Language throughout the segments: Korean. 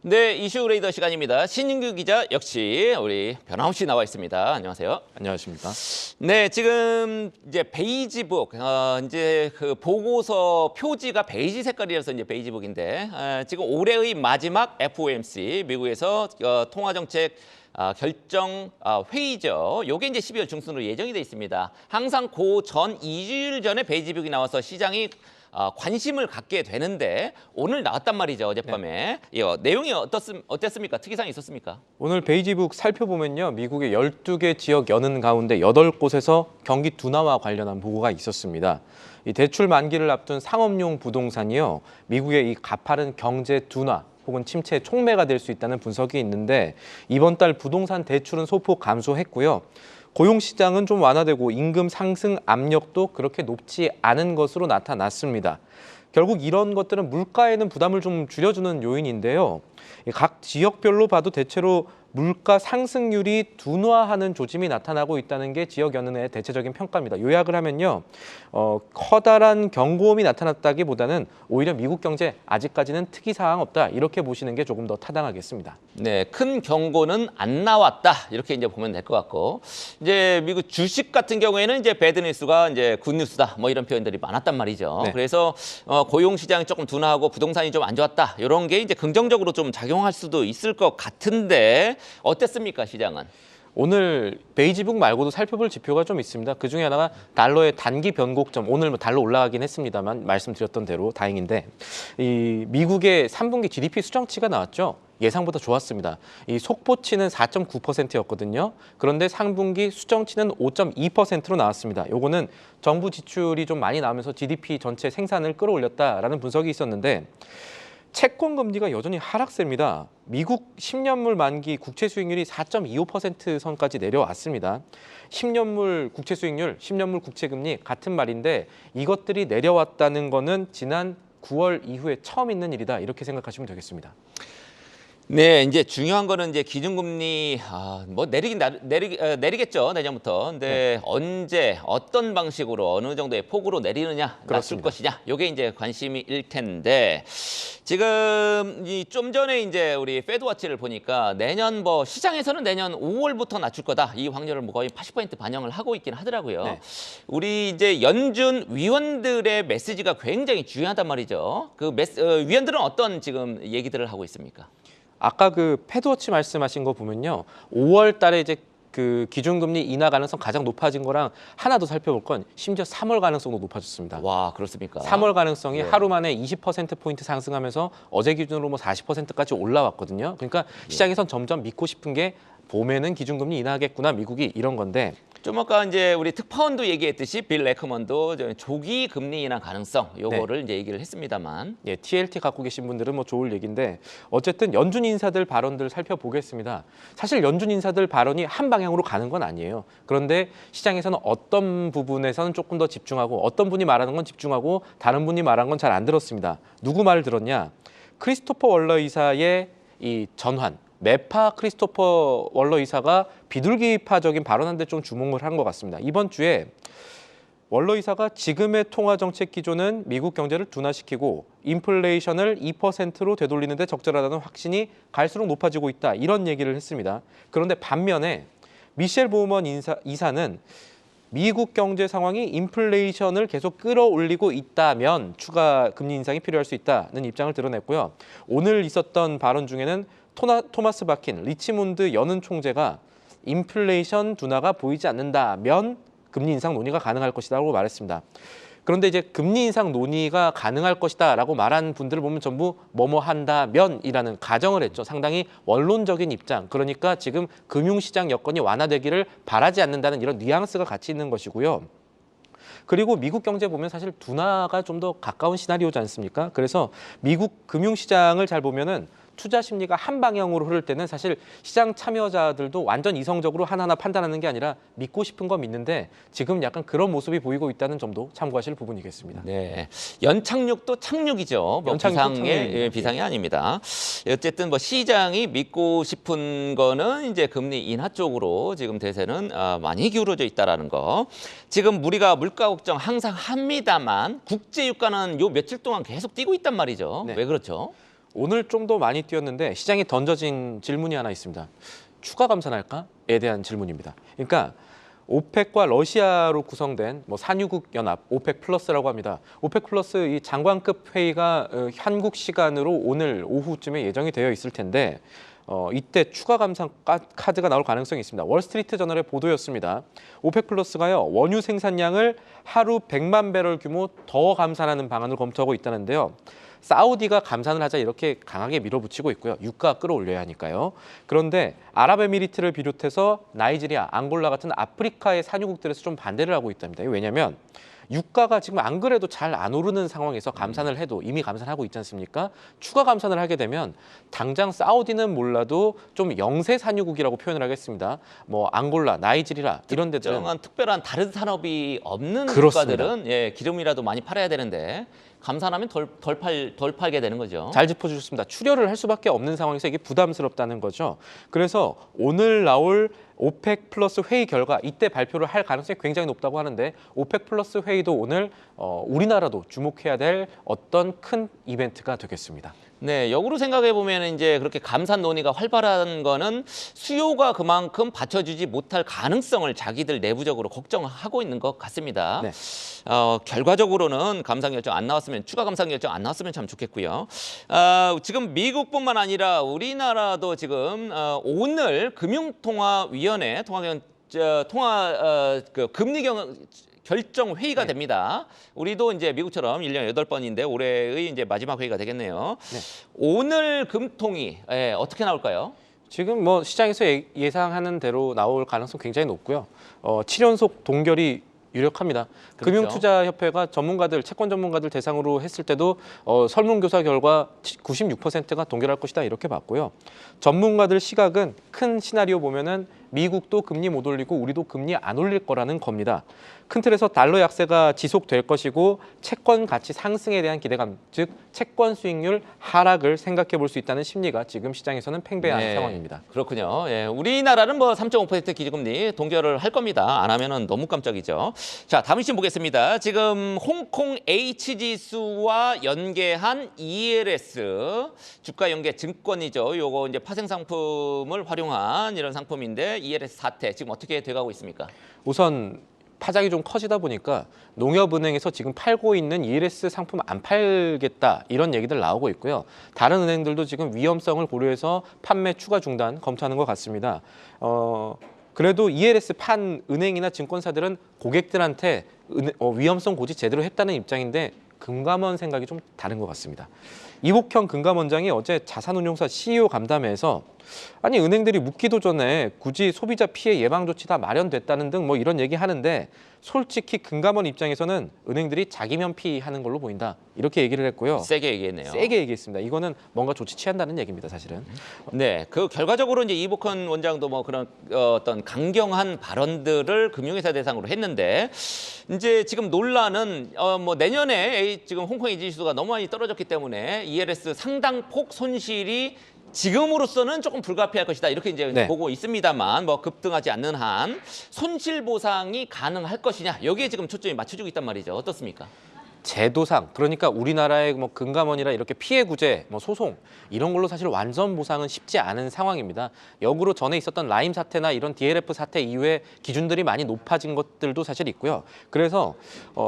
네, 이슈 레이더 시간입니다. 신인규 기자 역시 우리 변함없이 나와 있습니다. 안녕하세요. 안녕하십니까. 네, 지금 이제 베이지북 이제 그 보고서 표지가 베이지 색깔이라서 이제 베이지북인데 지금 올해의 마지막 FOMC 미국에서 통화정책 결정 회의죠. 요게 이제 12월 중순으로 예정이 돼 있습니다. 항상 그 전 2주일 전에 베이지북이 나와서 시장이 관심을 갖게 되는데 오늘 나왔단 말이죠. 어젯밤에. 네. 내용이 어땠습니까? 특이사항이 있었습니까? 오늘 베이지북 살펴보면요. 미국의 12개 지역 여는 가운데 8곳에서 경기 둔화와 관련한 보고가 있었습니다. 이 대출 만기를 앞둔 상업용 부동산이요. 미국의 이 가파른 경제 둔화 혹은 침체 촉매가 될 수 있다는 분석이 있는데 이번 달 부동산 대출은 소폭 감소했고요. 고용시장은 좀 완화되고 임금 상승 압력도 그렇게 높지 않은 것으로 나타났습니다. 결국 이런 것들은 물가에는 부담을 좀 줄여주는 요인인데요. 각 지역별로 봐도 대체로 물가 상승률이 둔화하는 조짐이 나타나고 있다는 게 지역 연은의 대체적인 평가입니다. 요약을 하면요. 커다란 경고음이 나타났다기보다는 오히려 미국 경제 아직까지는 특이사항 없다. 이렇게 보시는 게 조금 더 타당하겠습니다. 네, 큰 경고는 안 나왔다. 이렇게 이제 보면 될 것 같고. 이제 미국 주식 같은 경우에는 이제 배드 뉴스가 이제 굿 뉴스다. 뭐 이런 표현들이 많았단 말이죠. 네. 그래서 고용 시장이 조금 둔화하고 부동산이 좀 안 좋았다. 이런 게 이제 긍정적으로 좀 작용할 수도 있을 것 같은데 어땠습니까, 시장은? 오늘 베이지북 말고도 살펴볼 지표가 좀 있습니다. 그중에 하나가 달러의 단기 변곡점. 오늘 뭐 달러 올라가긴 했습니다만 말씀드렸던 대로 다행인데 이 미국의 3분기 GDP 수정치가 나왔죠. 예상보다 좋았습니다. 이 속보치는 4.9%였거든요. 그런데 상분기 수정치는 5.2%로 나왔습니다. 요거는 정부 지출이 좀 많이 나오면서 GDP 전체 생산을 끌어올렸다라는 분석이 있었는데 채권 금리가 여전히 하락세입니다. 미국 10년물 만기 국채 수익률이 4.25% 선까지 내려왔습니다. 10년물 국채 수익률, 10년물 국채 금리 같은 말인데 이것들이 내려왔다는 거는 지난 9월 이후에 처음 있는 일이다. 이렇게 생각하시면 되겠습니다. 네, 이제 중요한 거는 이제 기준금리 뭐 내리겠죠 내년부터. 근데 네. 언제 어떤 방식으로 어느 정도의 폭으로 내리느냐, 낮출 것이냐, 요게 이제 관심일 텐데 지금 좀 전에 이제 우리 페드워치를 보니까 내년 뭐 시장에서는 내년 5월부터 낮출 거다 이 확률을 뭐 거의 80% 반영을 하고 있긴 하더라고요. 네. 우리 이제 연준 위원들의 메시지가 굉장히 중요하단 말이죠. 그 위원들은 어떤 지금 얘기들을 하고 있습니까? 아까 그 패드워치 말씀하신 거 보면요. 5월 달에 이제 그 기준금리 인하 가능성 가장 높아진 거랑 하나 더 살펴볼 건 심지어 3월 가능성도 높아졌습니다. 와, 그렇습니까? 3월 가능성이 네. 하루 만에 20%포인트 상승하면서 어제 기준으로 뭐 40%까지 올라왔거든요. 그러니까 시장에선 점점 믿고 싶은 게 봄에는 기준금리 인하하겠구나 미국이 이런 건데 좀 아까 이제 우리 특파원도 얘기했듯이 빌 레커먼도 조기 금리 인하 가능성 요거를 네. 이제 얘기를 했습니다만 예, TLT 갖고 계신 분들은 뭐 좋을 얘기인데 어쨌든 연준 인사들 발언들 살펴보겠습니다. 사실 연준 인사들 발언이 한 방향으로 가는 건 아니에요. 그런데 시장에서는 어떤 부분에서는 조금 더 집중하고 어떤 분이 말하는 건 집중하고 다른 분이 말하는 건 잘 안 들었습니다. 누구 말을 들었냐? 크리스토퍼 월러 이사의 이 전환. 매파 크리스토퍼 월러 이사가 비둘기파적인 발언한데 좀 주목을 한 것 같습니다. 이번 주에 월러 이사가 지금의 통화정책 기조는 미국 경제를 둔화시키고 인플레이션을 2%로 되돌리는 데 적절하다는 확신이 갈수록 높아지고 있다. 이런 얘기를 했습니다. 그런데 반면에 미셸 보우먼 이사는 미국 경제 상황이 인플레이션을 계속 끌어올리고 있다면 추가 금리 인상이 필요할 수 있다는 입장을 드러냈고요. 오늘 있었던 발언 중에는 토마스 바킨 리치몬드 연은 총재가 인플레이션 둔화가 보이지 않는다면 금리 인상 논의가 가능할 것이다라고 말했습니다. 그런데 이제 금리 인상 논의가 가능할 것이다라고 말한 분들을 보면 전부 뭐뭐 한다면이라는 가정을 했죠. 상당히 원론적인 입장. 그러니까 지금 금융시장 여건이 완화되기를 바라지 않는다는 이런 뉘앙스가 같이 있는 것이고요. 그리고 미국 경제 보면 사실 둔화가 좀 더 가까운 시나리오지 않습니까? 그래서 미국 금융시장을 잘 보면은 투자 심리가 한 방향으로 흐를 때는 사실 시장 참여자들도 완전 이성적으로 하나하나 판단하는 게 아니라 믿고 싶은 거 믿는데 지금 약간 그런 모습이 보이고 있다는 점도 참고하실 부분이겠습니다. 네, 연착륙도 착륙이죠. 뭐 비상이 아닙니다. 어쨌든 뭐 시장이 믿고 싶은 거는 이제 금리 인하 쪽으로 지금 대세는 많이 기울어져 있다라는 거. 지금 우리가 물가 걱정 항상 합니다만 국제 유가는 요 며칠 동안 계속 뛰고 있단 말이죠. 네. 왜 그렇죠? 오늘 좀 더 많이 뛰었는데 시장에 던져진 질문이 하나 있습니다. 추가 감산할까?에 대한 질문입니다. 그러니까 오펙과 러시아로 구성된 산유국 연합 오펙 플러스라고 합니다. 오펙 플러스 이 장관급 회의가 한국 시간으로 오늘 오후쯤에 예정이 되어 있을 텐데 이때 추가 감산 카드가 나올 가능성이 있습니다. 월스트리트 저널의 보도였습니다. 오펙 플러스가요 원유 생산량을 하루 100만 배럴 규모 더 감산하는 방안을 검토하고 있다는데요. 사우디가 감산을 하자 이렇게 강하게 밀어붙이고 있고요. 유가 끌어올려야 하니까요. 그런데 아랍에미리트를 비롯해서 나이지리아, 앙골라 같은 아프리카의 산유국들에서 좀 반대를 하고 있답니다. 왜냐하면 유가가 지금 안 그래도 잘 안 오르는 상황에서 감산을 해도 이미 감산하고 있지 않습니까? 추가 감산을 하게 되면 당장 사우디는 몰라도 좀 영세 산유국이라고 표현을 하겠습니다. 앙골라, 나이지리아 이런 데들은 특별한 다른 산업이 없는 그렇습니다. 국가들은 기름이라도 많이 팔아야 되는데 감산하면 덜 팔게 되는 거죠. 잘 짚어주셨습니다. 출혈을 할 수밖에 없는 상황에서 이게 부담스럽다는 거죠. 그래서 오늘 나올 오펙 플러스 회의 결과 이때 발표를 할 가능성이 굉장히 높다고 하는데 오펙 플러스 회의도 오늘 우리나라도 주목해야 될 어떤 큰 이벤트가 되겠습니다. 네, 역으로 생각해 보면 이제 그렇게 감산 논의가 활발한 거는 수요가 그만큼 받쳐주지 못할 가능성을 자기들 내부적으로 걱정하고 있는 것 같습니다. 네. 결과적으로는 감산 결정 안 나왔으면 추가 감산 결정 안 나왔으면 참 좋겠고요. 지금 미국뿐만 아니라 우리나라도 지금 오늘 금융통화위원회 금리 결정 회의가 됩니다. 우리도 이제 미국처럼 1년에 8번인데 올해의 이제 마지막 회의가 되겠네요. 네. 오늘 금통위 어떻게 나올까요? 지금 시장에서 예상하는 대로 나올 가능성 굉장히 높고요. 7연속 동결이 유력합니다. 그렇죠. 금융투자협회가 채권 전문가들 대상으로 했을 때도 설문조사 결과 96%가 동결할 것이다 이렇게 봤고요. 전문가들 시각은 큰 시나리오 보면은 미국도 금리 못 올리고 우리도 금리 안 올릴 거라는 겁니다. 큰 틀에서 달러 약세가 지속될 것이고 채권 가치 상승에 대한 기대감, 즉 채권 수익률 하락을 생각해 볼 수 있다는 심리가 지금 시장에서는 팽배한 상황입니다. 그렇군요. 우리나라는 3.5% 기준금리 동결을 할 겁니다. 안 하면은 너무 깜짝이죠. 자, 다음 시점 보겠습니다. 지금 홍콩 H지수와 연계한 ELS 주가 연계 증권이죠. 요거 이제 파생 상품을 활용한 이런 상품인데 ELS 사태 지금 어떻게 돼가고 있습니까? 우선 파장이 좀 커지다 보니까 농협은행에서 지금 팔고 있는 ELS 상품 안 팔겠다 이런 얘기들 나오고 있고요. 다른 은행들도 지금 위험성을 고려해서 판매 추가 중단 검토하는 것 같습니다. 그래도 ELS 판 은행이나 증권사들은 고객들한테 위험성 고지 제대로 했다는 입장인데 금감원 생각이 좀 다른 것 같습니다. 이복형 금감원장이 어제 자산운용사 CEO 간담회에서 아니 은행들이 묻기도 전에 굳이 소비자 피해 예방 조치 다 마련됐다는 등 이런 얘기 하는데 솔직히 금감원 입장에서는 은행들이 자기 면피하는 걸로 보인다 이렇게 얘기를 했고요. 세게 얘기했네요. 세게 얘기했습니다. 이거는 뭔가 조치 취한다는 얘기입니다, 사실은. 네, 그 결과적으로 이제 이복헌 원장도 그런 어떤 강경한 발언들을 금융회사 대상으로 했는데 이제 지금 논란은 내년에 지금 홍콩 H지수가 너무 많이 떨어졌기 때문에 ELS 상당폭 손실이 지금으로서는 조금 불가피할 것이다 이렇게 이제 보고 있습니다만 급등하지 않는 한 손실 보상이 가능할 것이냐 여기에 지금 초점이 맞춰지고 있단 말이죠. 어떻습니까? 제도상 그러니까 우리나라의 금감원이라 이렇게 피해 구제, 소송 이런 걸로 사실 완전 보상은 쉽지 않은 상황입니다. 역으로 전에 있었던 라임 사태나 이런 DLF 사태 이후에 기준들이 많이 높아진 것들도 사실 있고요. 그래서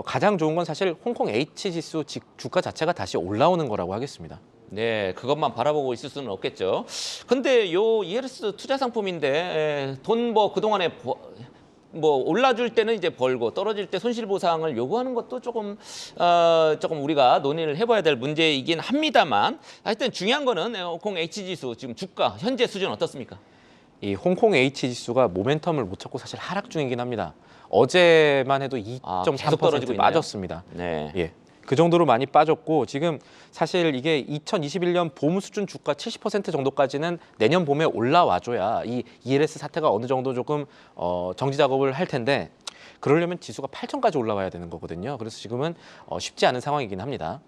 가장 좋은 건 사실 홍콩 H지수 주가 자체가 다시 올라오는 거라고 하겠습니다. 네, 그것만 바라보고 있을 수는 없겠죠. 근데 요 ELS 투자 상품인데 돈 그동안에 올라줄 때는 이제 벌고 떨어질 때 손실 보상을 요구하는 것도 조금 우리가 논의를 해봐야 될 문제이긴 합니다만 하여튼 중요한 거는 홍콩 H지수 지금 주가 현재 수준 어떻습니까? 이 홍콩 H지수가 모멘텀을 못 찾고 사실 하락 중이긴 합니다. 어제만 해도 2.3% 빠졌습니다. 네. 예. 그 정도로 많이 빠졌고 지금 사실 이게 2021년 봄 수준 주가 70% 정도까지는 내년 봄에 올라와줘야 이 ELS 사태가 어느 정도 조금 정지 작업을 할 텐데 그러려면 지수가 8천까지 올라와야 되는 거거든요. 그래서 지금은 쉽지 않은 상황이긴 합니다.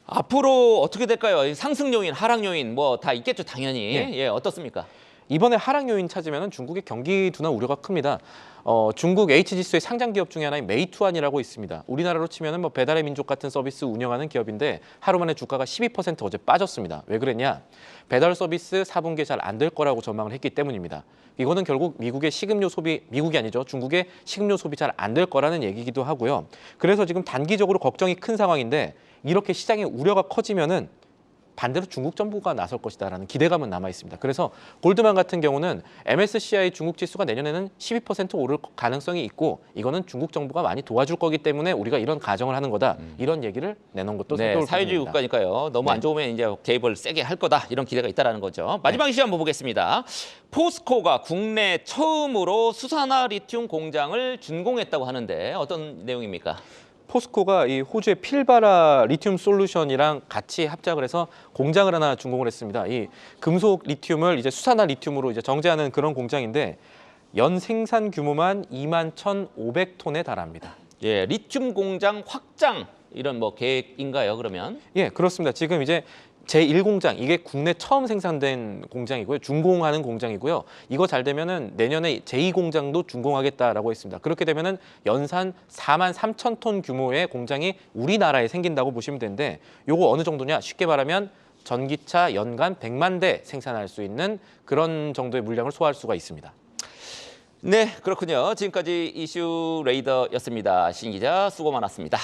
앞으로 어떻게 될까요? 상승 요인, 하락 요인 다 있겠죠, 당연히. 네. 예, 어떻습니까? 이번에 하락 요인 찾으면 중국의 경기 둔화 우려가 큽니다. 중국 H지수의 상장 기업 중에 하나인 메이투안이라고 있습니다. 우리나라로 치면은 뭐 배달의 민족 같은 서비스 운영하는 기업인데 하루 만에 주가가 12% 어제 빠졌습니다. 왜 그랬냐? 배달 서비스 4분기에 잘 안 될 거라고 전망을 했기 때문입니다. 이거는 결국 미국의 식음료 소비, 미국이 아니죠. 중국의 식음료 소비 잘 안 될 거라는 얘기기도 하고요. 그래서 지금 단기적으로 걱정이 큰 상황인데 이렇게 시장의 우려가 커지면은 반대로 중국 정부가 나설 것이다라는 기대감은 남아 있습니다. 그래서 골드만 같은 경우는 MSCI 중국 지수가 내년에는 12% 오를 가능성이 있고 이거는 중국 정부가 많이 도와줄 거기 때문에 우리가 이런 가정을 하는 거다. 이런 얘기를 내놓은 것도 네, 생각을 사회주의 부분입니다. 국가니까요. 너무 안 네. 좋으면 이제 개입을 세게 할 거다 이런 기대가 있다라는 거죠. 마지막 이슈 한번 보겠습니다. 포스코가 국내 처음으로 수산화 리튬 공장을 준공했다고 하는데 어떤 내용입니까? 포스코가 이 호주의 필바라 리튬 솔루션이랑 같이 합작을 해서 공장을 하나 준공을 했습니다. 이 금속 리튬을 이제 수산화 리튬으로 이제 정제하는 그런 공장인데 연 생산 규모만 21,500톤에 달합니다. 예, 리튬 공장 확장 이런 뭐 계획인가요? 그러면? 예, 그렇습니다. 지금 이제 제1공장 이게 국내 처음 생산된 공장이고요. 준공하는 공장이고요. 이거 잘 되면은 내년에 제2공장도 준공하겠다라고 했습니다. 그렇게 되면은 연산 43,000톤 규모의 공장이 우리나라에 생긴다고 보시면 되는데 요거 어느 정도냐? 쉽게 말하면 전기차 연간 100만 대 생산할 수 있는 그런 정도의 물량을 소화할 수가 있습니다. 네, 그렇군요. 지금까지 이슈 레이더였습니다. 신 기자 수고 많았습니다.